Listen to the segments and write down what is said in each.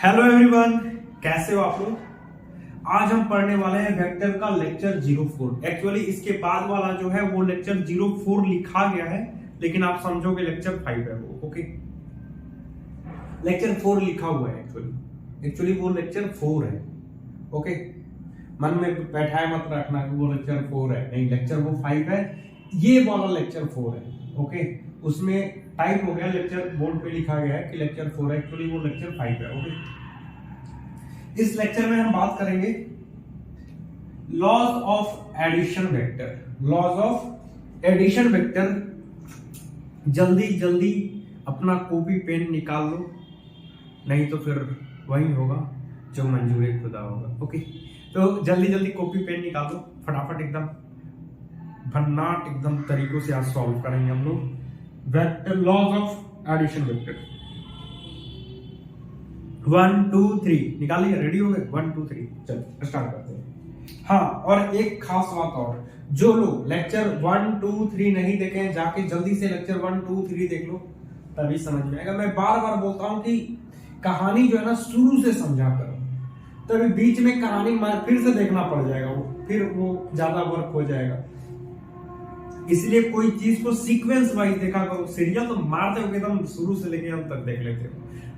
Hello everyone, कैसे हो आप लोग। आज हम पढ़ने वाले हैं वेक्टर का लेक्चर 04। एक्चुअली इसके बाद वाला जो है वो लेक्चर 04 लिखा गया है, लेकिन आप समझोगे लेक्चर 5 है वो। ओके, लेक्चर 4 लिखा हुआ है। एक्चुअली वो लेक्चर 4 है। ओके, मन में बैठाए मत रखना कि वो लेक्चर 4 है, नहीं, लेक्चर वो 5 है। ये वाला लेक्चर 4 है। ओके, उसमें टाइप हो गया, लेक्चर बोर्ड पे लिखा गया है कि लेक्चर 4 है, एक्चुअली वो लेक्चर 5 है। ओके, इस लेक्चर में हम बात करेंगे laws of addition vector. Laws of addition vector, जल्दी जल्दी अपना कॉपी पेन निकाल लो, नहीं तो फिर वही होगा जो मंजूर खुदा होगा। ओके, तो जल्दी जल्दी कॉपी पेन निकाल लो, फटाफट एकदम भन्नाट एकदम तरीकों से आज सॉल्व करेंगे हम लोग vector laws of addition vector. 1 2 3 निकालिए, रेडी हो गए? 1 2 3 चलो स्टार्ट करते हैं। हाँ, और एक खास बात और, जो लोग लेक्चर 1 2 3 नहीं देखे हैं जाके जल्दी से लेक्चर 1 2 3 देख लो, तभी समझ में आएगा। मैं बार बार बोलता हूं कि कहानी जो है ना शुरू से समझा करो, तभी बीच में कहानी फिर से देखना पड़ जाएगा, फिर वो ज्यादा वर्क हो जाएगा। इसलिए कोई चीज को सीक्वेंस वाइज देखा करो। सीरियल तो मारते हो एकदम शुरू से लेके अंत तक देख लेते हो,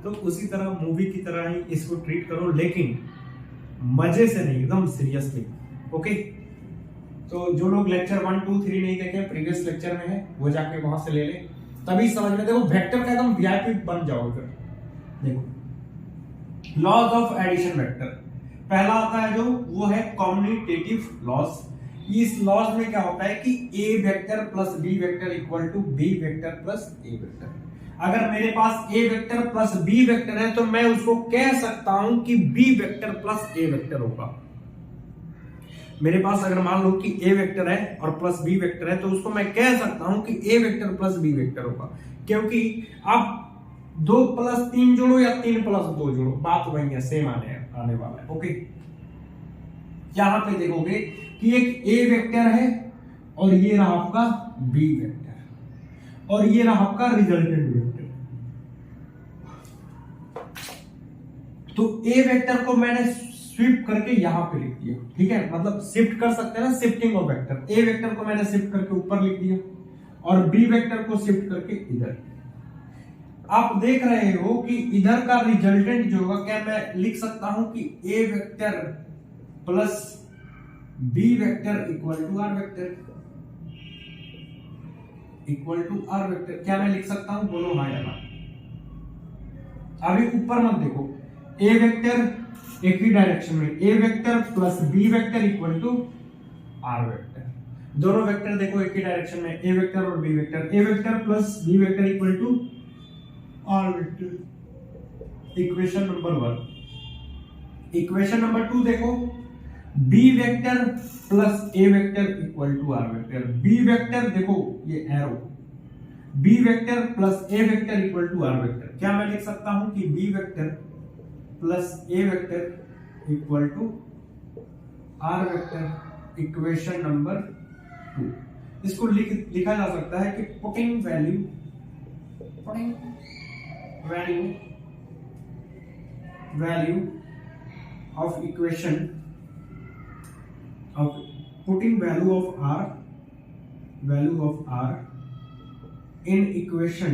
तो उसी तरह मूवी की तरह ही इसको ट्रीट करो, लेकिन मजे से नहीं, एकदम सीरियसली। ओके, तो जो लोग लेक्चर 1 2 3 नहीं देखे, प्रीवियस लेक्चर में है, वो जाके वहां से ले ले, तभी समझ में। देखो वेक्टर का एकदम वीआईपी बन जाओगे। देखो लॉज ऑफ एडिशन वेक्टर, पहला आता है जो वो है कॉम्यूटेटिव लॉज। इस लॉज में क्या होता है कि A vector plus B vector equal to B vector plus A vector. अगर मेरे पास A vector plus B vector है तो मैं उसको कह सकता हूं कि B vector plus A vector होगा। मेरे पास अगर मान लो कि ए वेक्टर है और प्लस बी वेक्टर है, तो उसको मैं कह सकता हूं कि A vector plus B vector होगा, क्योंकि आप 2 प्लस 3 जोड़ो या 3 प्लस 2 जोड़ो, बात वही है, सेम आने वाला है। ओके, यहां पे देखोगे कि एक ए वेक्टर है और ये रहा आपका बी वेक्टर और ये रहा आपका रिजल्टेंट वेक्टर। तो ए वेक्टर को मैंने स्विफ्ट करके यहां पे लिख दिया, ठीक है, मतलब शिफ्ट कर सकते हैं ना, shifting of vector. A vector को मैंने शिफ्ट करके ऊपर लिख दिया और बी वेक्टर को शिफ्ट करके इधर। आप देख रहे हो कि इधर का रिजल्टेंट जो होगा, क्या मैं लिख सकता हूं कि A vector plus B vector equal to R vector, equal to R vector. क्या मैं लिख सकता हूं? बोलो हाँ या ना। अभी ऊपर मत देखो, ए वेक्टर एक ही डायरेक्शन में, A vector plus B vector equal to R vector. दोनों वेक्टर देखो एक ही डायरेक्शन में, ए वेक्टर और B vector. A vector plus B vector equal to R vector, equation number 1। Equation number 2 देखो, B vector plus A vector equal to R vector. B vector देखो ये arrow, B vector plus A vector equal to R vector. क्या मैं लिख सकता हूं कि B vector plus A vector equal to R vector, equation number 2। इसको लिखा जा सकता है कि putting value of equation of putting value of r in equation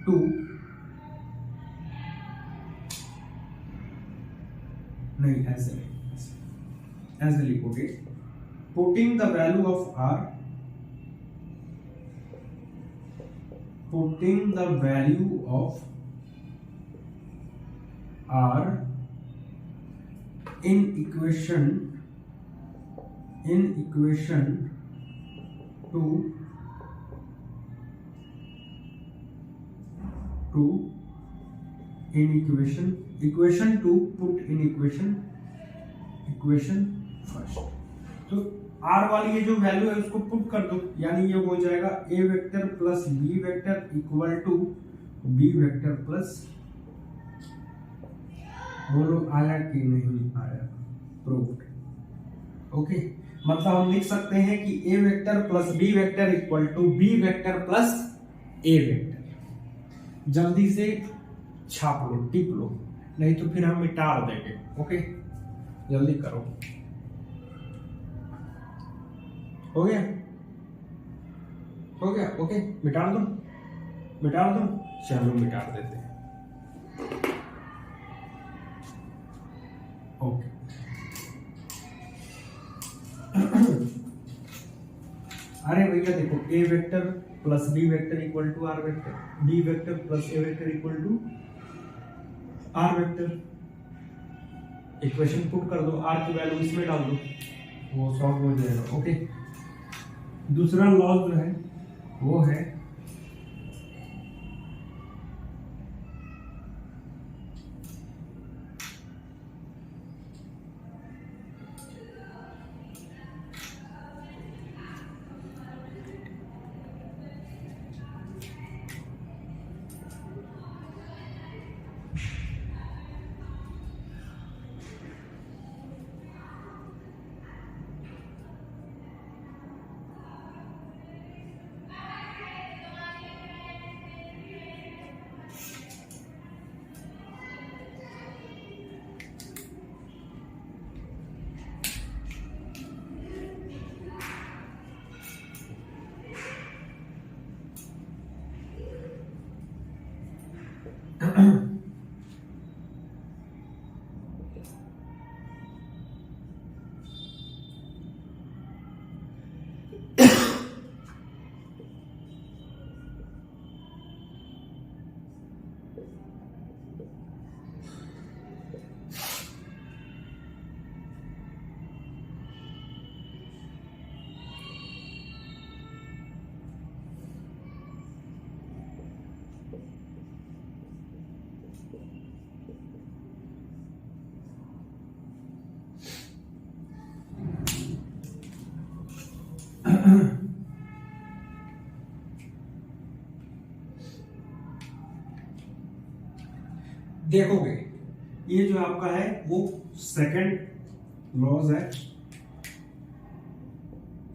2 नहीं, ऐसे लिखोगे, putting the value of r in equation 2 in equation 2 put in equation first. तो r वाली ये जो वैल्यू है उसको पुट कर दो, यानी ये हो जाएगा a vector plus b vector equal to b vector plus, बोलो आया कि नहीं आया? प्रूव्ड। ओके, मतलब हम लिख सकते हैं कि A vector plus B vector equal to B vector plus A vector. जल्दी से छाप लो, टिप लो, नहीं तो फिर हम मिटा देंगे। ओके, जल्दी करो। हो गया, हो गया। ओके, मिटा दो, मिटा दो। चलो मिटा देते हैं। ओके, अरे भैया देखो, A vector plus B vector equal to R vector, B vector plus A vector equal to R vector. Equation put कर दो, आर की वैल्यू इसमें डाल दो, वो सॉल्व हो जाएगा। ओके, दूसरा लॉ जो है वो है देखोगे ये जो आपका है वो सेकंड लॉज है,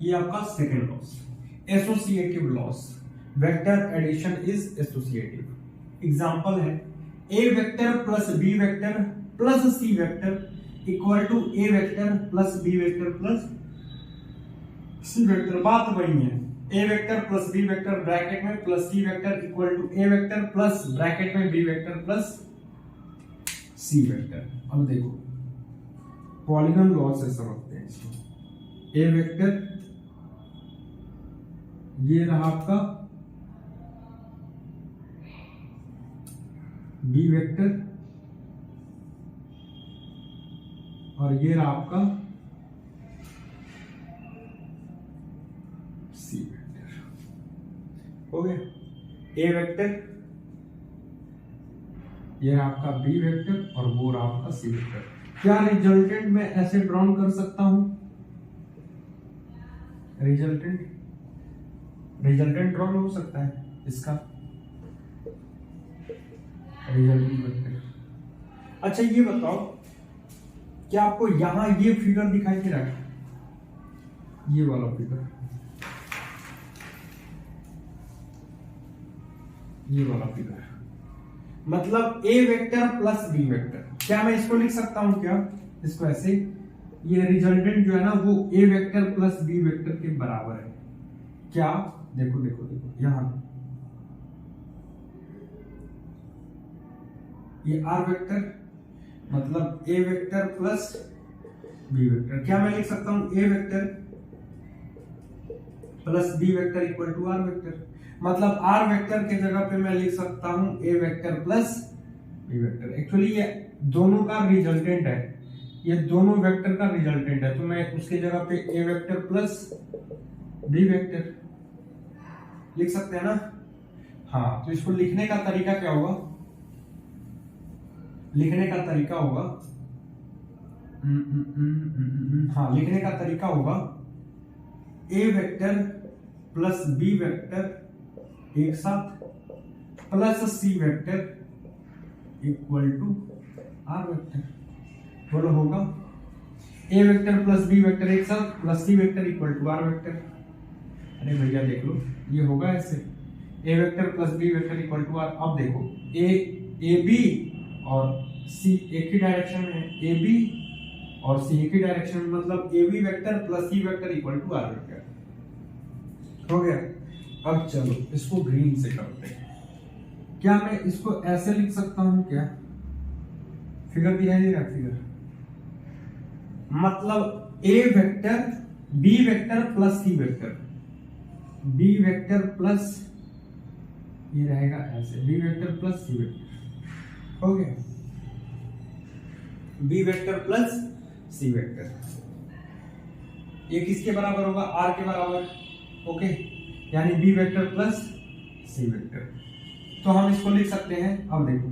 ये आपका second laws, associative laws. Vector addition is associative. Example है A vector plus B vector plus C vector equal to A vector plus B vector plus C vector. बात वही है, A vector plus B vector bracket में plus C vector equal to A vector plus bracket में B vector plus C vector. अब देखो polygon law से समझते हैं इसको। ए वेक्टर ये रहा आपका, बी वेक्टर और ये रहा आपका सी वेक्टर। हो गया, ए वेक्टर ये रहा आपका बी वेक्टर और वो रहा आपका सी वेक्टर। क्या रिजल्टेंट में ऐसे ड्रॉ कर सकता हूं? रिजल्टेंट ड्रॉ हो सकता है इसका रिजल्टेंट वेक्टर। अच्छा ये बताओ, क्या आपको यहां ये फिगर दिखाई दे रहा है? ये वाला फिगर, ये वाला फिगर मतलब A vector plus B vector. क्या मैं इसको लिख सकता हूं क्या? इसको ऐसे, ये रिजल्टेंट जो है ना वो ए वेक्टर प्लस बी वेक्टर के बराबर है। क्या? देखो देखो देखो यहां ये आर वेक्टर मतलब A vector plus B vector. क्या मैं लिख सकता हूं A vector plus B vector equal to R vector. मतलब आर वेक्टर के जगह पे मैं लिख सकता हूं A vector plus B vector. Actually ये दोनों का रिजल्टेंट है, ये दोनों वेक्टर का रिजल्टेंट है, तो मैं उसके जगह पे ए वेक्टर प्लस बी वेक्टर लिख सकते हैं ना। हाँ, तो इसको लिखने का तरीका क्या होगा? लिखने का तरीका होगा हाँ, लिखने का तरीका होगा A vector plus B vector एक साथ plus C vector equal to R vector. बोलो होगा A vector plus B vector एक साथ plus C vector equal to R vector. अरे भैया देख लो, ये होगा ऐसे A vector plus B vector equal to R. अब देखो ए बी और सी एक ही डायरेक्शन में है, ए बी और सी एक ही डायरेक्शन में, मतलब A B vector plus C vector equal to R vector हो गया। अब चलो इसको ग्रीन से करते हैं। क्या मैं इसको ऐसे लिख सकता हूं क्या? फिगर दिखाई दे रहा है? फिगर मतलब A vector B vector plus C vector, B vector plus ये रहेगा ऐसे, B vector plus C vector हो गया, B vector plus C vector. ये किसके बराबर होगा? आर के बराबर। ओके, यानी B vector plus C vector. तो हम इसको लिख सकते हैं। अब देखो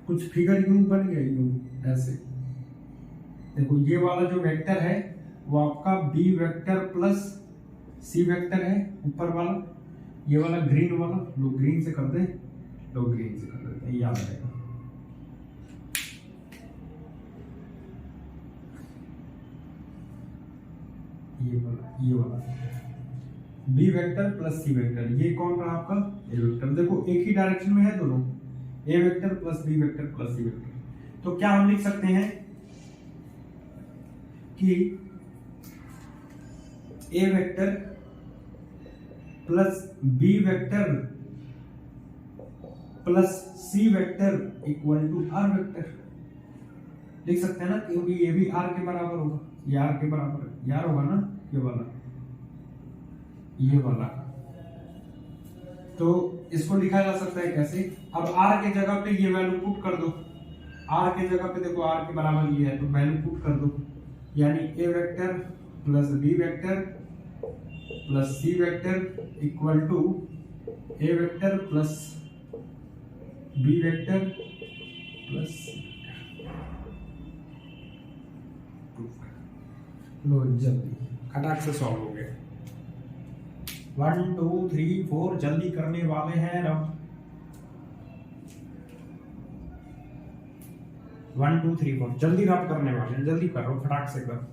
कुछ फिगर यूं बन गया, यूं ऐसे। देखो ये वाला जो वेक्टर है वो आपका B vector plus C vector है, ऊपर वाला। ये वाला ग्रीन वाला, लोग ग्रीन से कर दे, लोग ग्रीन से कर देते हैं, याद रहेगा। ये वाला B vector plus C vector, ये कौन रहा आपका? A vector. देखो एक ही डायरेक्शन में है दोनों, A vector plus B vector plus C vector. तो क्या हम लिख सकते हैं कि A vector plus B vector plus C vector equal to R vector. लिख सकते हैं ना, क्योंकि ये भी आर के बराबर होगा, ये आर के बराबर है, यार होगा ना ये वाला, ये वाला। तो इसको लिखा जा सकता है कैसे? अब आर के जगह पे ये वैल्यू पुट कर दो, आर के जगह पे देखो आर के बराबर ये है, तो वैल्यू पुट कर दो, यानी A vector plus B vector plus C vector equal to A vector plus B vector plus लो, जल्दी खटाक से सॉल्व हो गया। 1 2 3 4 जल्दी करने वाले हैं अब। 1 2 3 4 जल्दी रब करने वाले हैं, जल्दी करो फटाक से कर।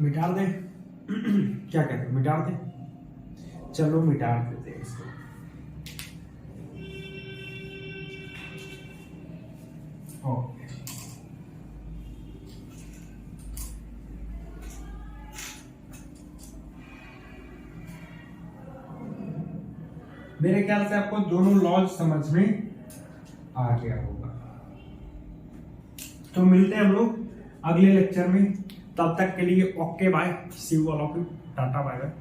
मिटा दे क्या कहते हैं, मिटा दे? चलो मिटा देते हैं इसको। ओके, मेरे ख्याल से आपको दोनों लॉज समझ में आ गया होगा। तो मिलते हैं हम लोग अगले लेक्चर में, तब तक के लिए okay bye, see you all of you, टाटा बाय बाय।